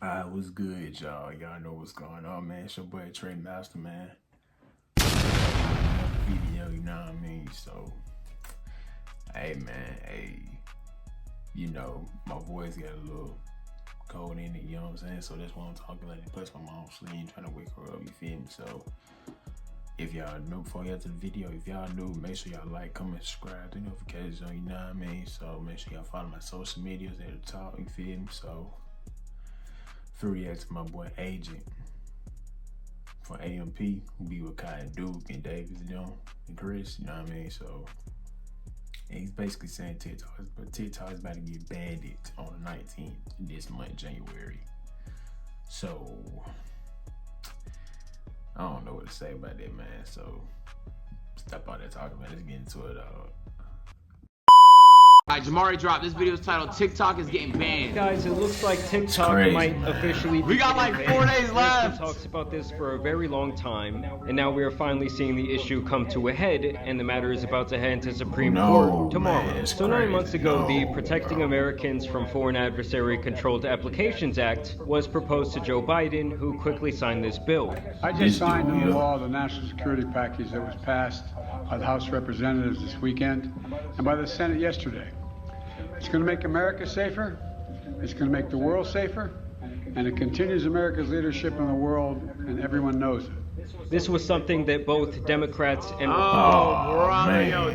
What's good, y'all? Y'all know what's going on, man. It's your boy Trey Master, man. Video, you know what I mean? So, hey, man, my voice got a little cold in it, you know what I'm saying? So that's why I'm talking like that. Plus, my mom's sleeping, trying to wake her up, you feel me? So, if y'all new, before you get to the video, if y'all new, make sure y'all like, comment, subscribe, the notifications on, you know what I mean? So, make sure y'all follow my social medias at the top, you feel me? So, free react to my boy Agent from AMP, who be with Kai and Duke and Davis, and Chris, you know what I mean? So, and he's basically saying TikTok is about to get banned on the 19th this month, January. So, I don't know what to say about that, man. So, stop out there talking, man. Let's get into it, Alright, Jamari dropped. This video is titled TikTok is getting banned. Guys, it looks like TikTok might officially be We got like 4 days left. Talks about this for a very long time, and now we are finally seeing the issue come to a head, and the matter is about to head to Supreme Court tomorrow. Man, so 9 months ago, the Protecting Americans from Foreign Adversary Controlled Applications Act was proposed to Joe Biden, who quickly signed this bill. I just signed into law the national security package that was passed by the House of Representatives this weekend and by the Senate yesterday. It's going to make America safer, it's going to make the world safer, and it continues America's leadership in the world, and everyone knows it. This was something that both Democrats and...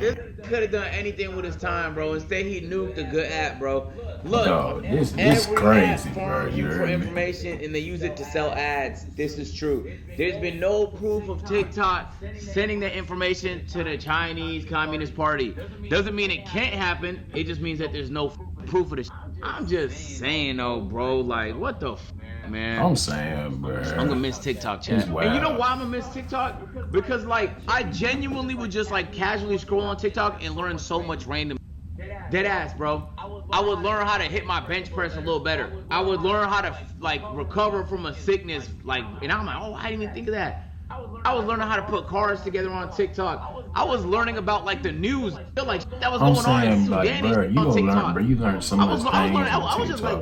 This could have done anything with his time, bro. Instead, he nuked a good app, bro. Look, this crazy, bro. For information, and they use it to sell ads. This is true. There's been no proof of TikTok sending that information to the Chinese Communist Party. Doesn't mean it can't happen. It just means that there's no proof of this. I'm just saying, though, bro. Like, what the man? I'm saying, bro. I'm gonna miss TikTok, chat. And you know why I'm gonna miss TikTok? Because, like, I genuinely would just, like, casually scroll on TikTok and learn so much random dead ass, bro. I would learn how to hit my bench press a little better. I would learn how to, like, recover from a sickness, like, and I'm like, oh, I didn't even think of that. I was learning how to put cars together on TikTok. I was learning about, like, the news. Like, that was going on in Sudan on TikTok. You learn so much things I was just, like,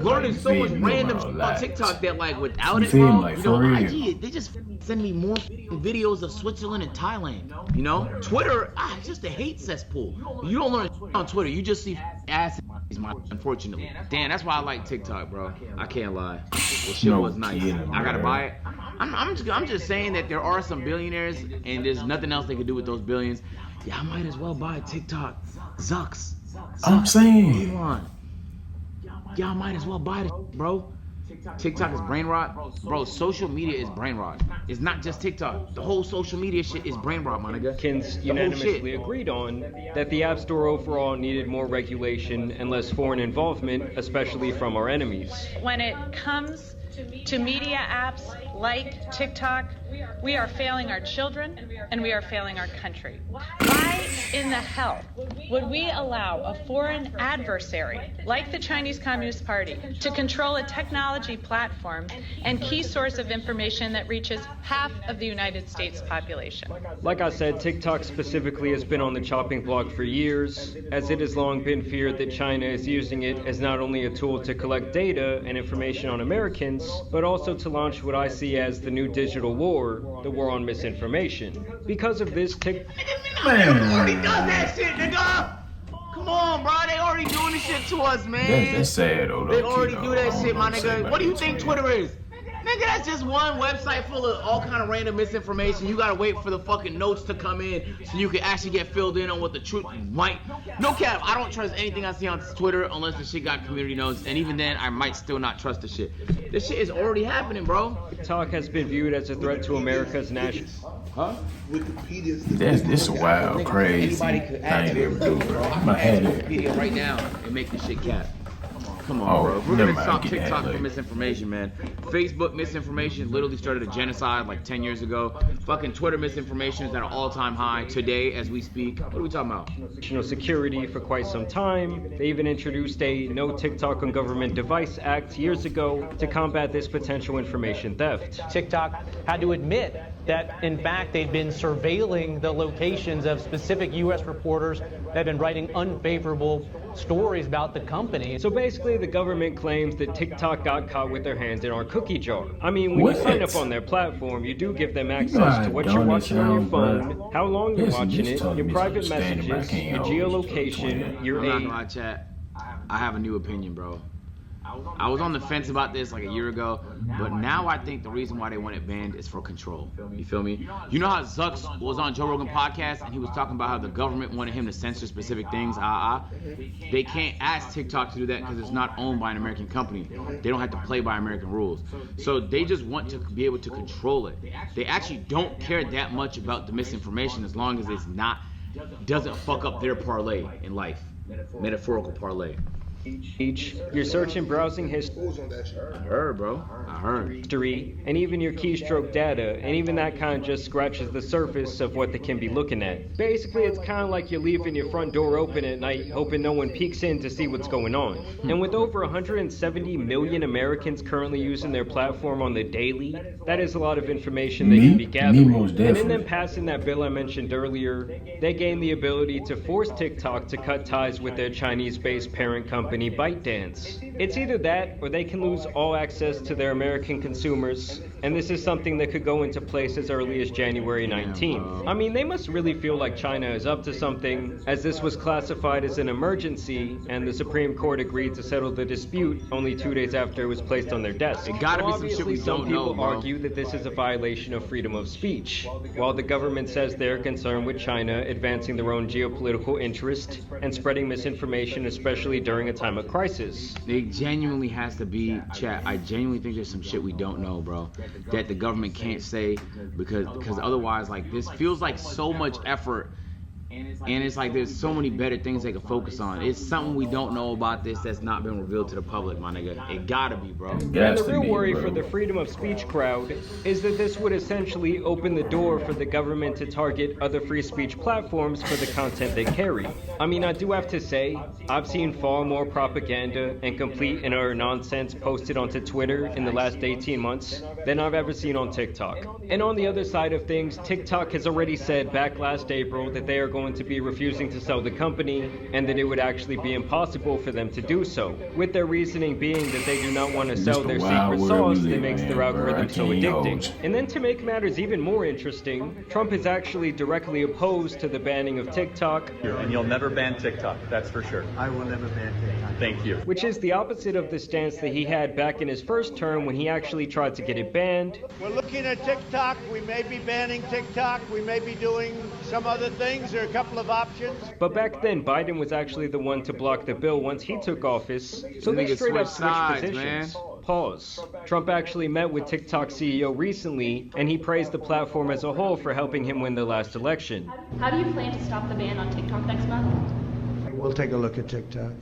learning so much random shit on TikTok that, like, without it, bro, like, for real. IG, they just send me more videos of Switzerland and Thailand, you know? Twitter, it's just a hate cesspool. You don't learn on Twitter. You just see ass, unfortunately. Damn, that's why I like TikTok, bro. I can't lie. This shit was nice. I gotta buy it. I'm just saying that there are some billionaires and there's nothing else they could do with those billions. Yeah, I might as well buy TikTok. Zucks. I'm saying. Elon. Y'all might as well buy it, bro. TikTok is brain rot. Bro, social media is brain rot. It's not just TikTok. The whole social media shit is brain rot, my nigga. Americans unanimously agreed on that the App Store overall needed more regulation and less foreign involvement, especially from our enemies. When it comes to media apps like TikTok, we are failing our children and we are failing our country. Why in the hell would we allow a foreign adversary like the Chinese Communist Party to control a technology platform and key source of information that reaches half of the United States population? Like I said, TikTok specifically has been on the chopping block for years, as it has long been feared that China is using it as not only a tool to collect data and information on Americans, but also to launch what I see as the new digital war, the war on misinformation. Because of this, Man, already does that shit, nigga! Come on, bro, they already doing this shit to us, man. That's sad, though. They already do that shit, my nigga. What do you think Twitter is? Nigga, that's just one website full of all kind of random misinformation. You gotta wait for the fucking notes to come in so you can actually get filled in on what the truth might. No cap, I don't trust anything I see on Twitter unless the shit got community notes, and even then, I might still not trust the shit. This shit is already happening, bro. TikTok has been viewed as a threat to America's national... Huh? This wild, crazy thing they would do, bro. My head Wikipedia right now and make this shit cap. Come on, bro. We're gonna stop TikTok for misinformation, man. Facebook misinformation literally started a genocide like 10 years ago. Fucking Twitter misinformation is at an all-time high today as we speak. What are we talking about? National security for quite some time. They even introduced a No TikTok on Government Device Act years ago to combat this potential information theft. TikTok had to admit that, in fact, they'd been surveilling the locations of specific U.S. reporters that had been writing unfavorable stories about the company. So basically, the government claims that TikTok got caught with their hands in our cookie jar. I mean, when you sign up on their platform, you do give them access to what you're watching on your phone, how long you're watching it, your private messages, your geolocation, your age. I'm not gonna lie, chat. I have a new opinion, bro. I was on the fence about this like a year ago, but now I think the reason why they want it banned is for control. You feel me? You know how Zucks was on Joe Rogan podcast and he was talking about how the government wanted him to censor specific things? They can't ask TikTok to do that because it's not owned by an American company. They don't have to play by American rules. So they just want to be able to control it. They actually don't care that much about the misinformation as long as doesn't fuck up their parlay in life. Metaphorical parlay. Your search and browsing history, I heard, bro. I heard. And even your keystroke data, and even that kind of just scratches the surface of what they can be looking at. Basically, it's kind of like you're leaving your front door open at night, hoping no one peeks in to see what's going on. And with over 170 million Americans currently using their platform on the daily, that is a lot of information they can be gathering. And in them passing that bill I mentioned earlier, they gain the ability to force TikTok to cut ties with their Chinese-based parent company, ByteDance. It's either that or they can lose all access to their American consumers, and this is something that could go into place as early as January 19th. I mean, they must really feel like China is up to something, as this was classified as an emergency, and the Supreme Court agreed to settle the dispute only 2 days after it was placed on their desk. It gotta be some shit we don't know, bro. Some people argue that this is a violation of freedom of speech, while the government says they're concerned with China advancing their own geopolitical interest and spreading misinformation, especially during a time of crisis. It genuinely has to be, chat. I genuinely think there's some shit we don't know, bro, that the government can't say because otherwise, like, this feels like so much effort, and it's like there's so many better things they could focus on. It's something we don't know about this that's not been revealed to the public, my nigga. It gotta be, bro. And the real worry for the freedom of speech crowd is that this would essentially open the door for the government to target other free speech platforms for the content they carry. I mean, I do have to say, I've seen far more propaganda and complete and utter nonsense posted onto Twitter in the last 18 months than I've ever seen on TikTok. And on the other side of things, TikTok has already said back last April that they are going to be refusing to sell the company and that it would actually be impossible for them to do so, with their reasoning being that they do not want to sell their secret sauce that makes their algorithm so addicting. And then to make matters even more interesting, Trump is actually directly opposed to the banning of TikTok. And you'll never ban TikTok, that's for sure. I will never ban TikTok. Thank you. Which is the opposite of the stance that he had back in his first term when he actually tried to get it banned. We're looking at TikTok. We may be banning TikTok. We may be doing some other things. There are a couple of options. But back then, Biden was actually the one to block the bill once he took office. So they straight up switched positions. Pause. Trump actually met with TikTok CEO recently, and he praised the platform as a whole for helping him win the last election. How do you plan to stop the ban on TikTok next month? We'll take a look at TikTok.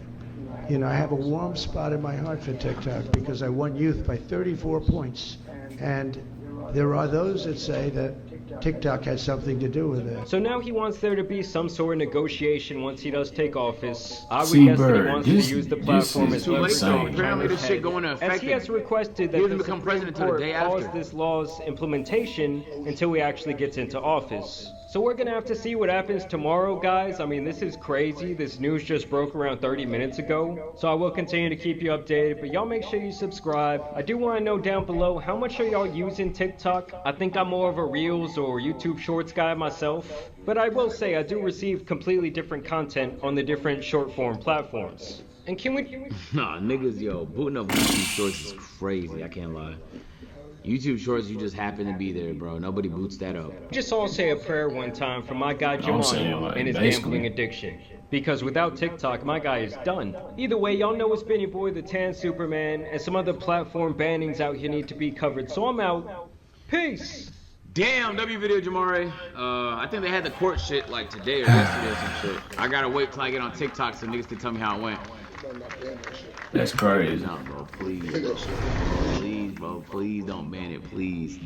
You know, I have a warm spot in my heart for TikTok because I won youth by 34 points. And there are those that say that TikTok had something to do with it. So now he wants there to be some sort of negotiation once he does take office. I would guess that he wants to use the platform as leverage. Apparently this shit going to affect as he has requested that the Supreme Court pause this law's implementation until he actually gets into office. So we're going to have to see what happens tomorrow, guys. I mean, this is crazy. This news just broke around 30 minutes ago. So I will continue to keep you updated, but y'all make sure you subscribe. I do want to know down below, how much are y'all using TikTok? I think I'm more of a Reels or YouTube Shorts guy myself. But I will say I do receive completely different content on the different short form platforms. And can we... Nah, niggas, yo, booting up YouTube Shorts is crazy. I can't lie. YouTube Shorts, you just happen to be there, bro. Nobody boots that up. Just all say a prayer one time for my guy Jamani and his gambling addiction. Because without TikTok, my guy is done. Either way, y'all know it's been your boy, the Tan Superman, and some other platform bannings out here need to be covered. So I'm out. Peace! Damn, W video, Jamari. I think they had the court shit like today or yesterday or some shit. I gotta wait till I get on TikTok so niggas can tell me how it went. That's crazy. No, bro, please. Please, bro, please don't ban it, please.